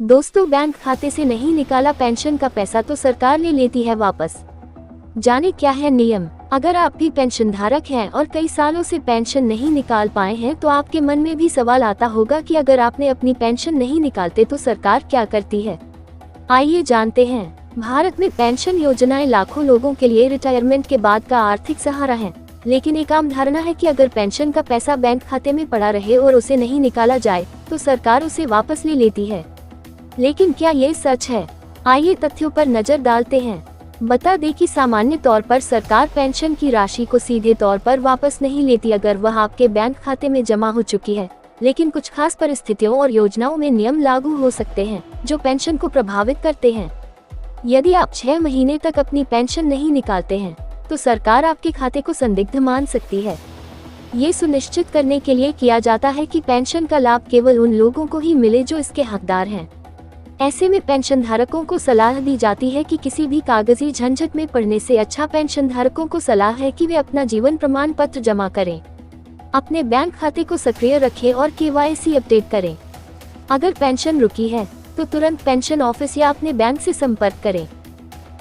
दोस्तों, बैंक खाते से नहीं निकाला पेंशन का पैसा तो सरकार ले लेती है वापस। जाने क्या है नियम। अगर आप भी पेंशन धारक हैं और कई सालों से पेंशन नहीं निकाल पाए हैं तो आपके मन में भी सवाल आता होगा कि अगर आपने अपनी पेंशन नहीं निकालते तो सरकार क्या करती है। आइए जानते हैं। भारत में पेंशन योजनाएं लाखों लोगों के लिए रिटायरमेंट के बाद का आर्थिक सहारा है, लेकिन एक आम धारणा है कि अगर पेंशन का पैसा बैंक खाते में पड़ा रहे और उसे नहीं निकाला जाए तो सरकार उसे वापस ले लेती है। लेकिन क्या ये सच है? आइए तथ्यों पर नजर डालते हैं। बता दें कि सामान्य तौर पर सरकार पेंशन की राशि को सीधे तौर पर वापस नहीं लेती अगर वह आपके बैंक खाते में जमा हो चुकी है, लेकिन कुछ खास परिस्थितियों और योजनाओं में नियम लागू हो सकते हैं जो पेंशन को प्रभावित करते हैं। यदि आप 6 महीने तक अपनी पेंशन नहीं निकालते हैं तो सरकार आपके खाते को संदिग्ध मान सकती है। ये सुनिश्चित करने के लिए किया जाता है कि पेंशन का लाभ केवल उन लोगों को ही मिले जो इसके हकदार हैं। ऐसे में पेंशन धारकों को सलाह दी जाती है कि किसी भी कागजी झंझट में पड़ने से अच्छा पेंशन धारकों को सलाह है कि वे अपना जीवन प्रमाण पत्र जमा करें, अपने बैंक खाते को सक्रिय रखें और KYC अपडेट करें। अगर पेंशन रुकी है तो तुरंत पेंशन ऑफिस या अपने बैंक से संपर्क करें।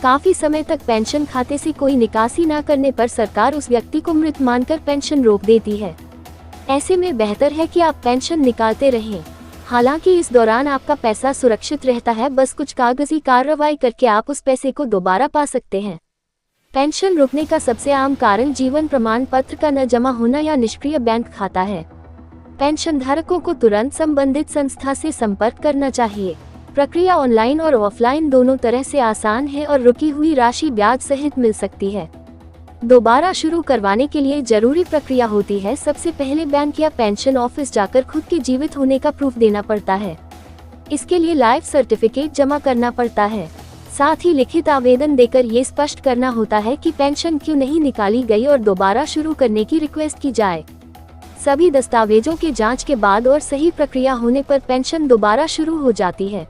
काफी समय तक पेंशन खाते से कोई निकासी न करने पर सरकार उस व्यक्ति को मृत मानकर पेंशन रोक देती है। ऐसे में बेहतर है कि आप पेंशन निकालते रहें। हालांकि इस दौरान आपका पैसा सुरक्षित रहता है, बस कुछ कागजी कार्रवाई करके आप उस पैसे को दोबारा पा सकते हैं। पेंशन रुकने का सबसे आम कारण जीवन प्रमाण पत्र का न जमा होना या निष्क्रिय बैंक खाता है। पेंशन धारकों को तुरंत संबंधित संस्था से संपर्क करना चाहिए। प्रक्रिया ऑनलाइन और ऑफलाइन दोनों तरह से आसान है और रुकी हुई राशि ब्याज सहित मिल सकती है। दोबारा शुरू करवाने के लिए जरूरी प्रक्रिया होती है। सबसे पहले बैंक या पेंशन ऑफिस जाकर खुद के जीवित होने का प्रूफ देना पड़ता है। इसके लिए लाइफ सर्टिफिकेट जमा करना पड़ता है। साथ ही लिखित आवेदन देकर ये स्पष्ट करना होता है कि पेंशन क्यों नहीं निकाली गई और दोबारा शुरू करने की रिक्वेस्ट की जाए। सभी दस्तावेजों की जांच के बाद और सही प्रक्रिया होने पर पेंशन दोबारा शुरू हो जाती है।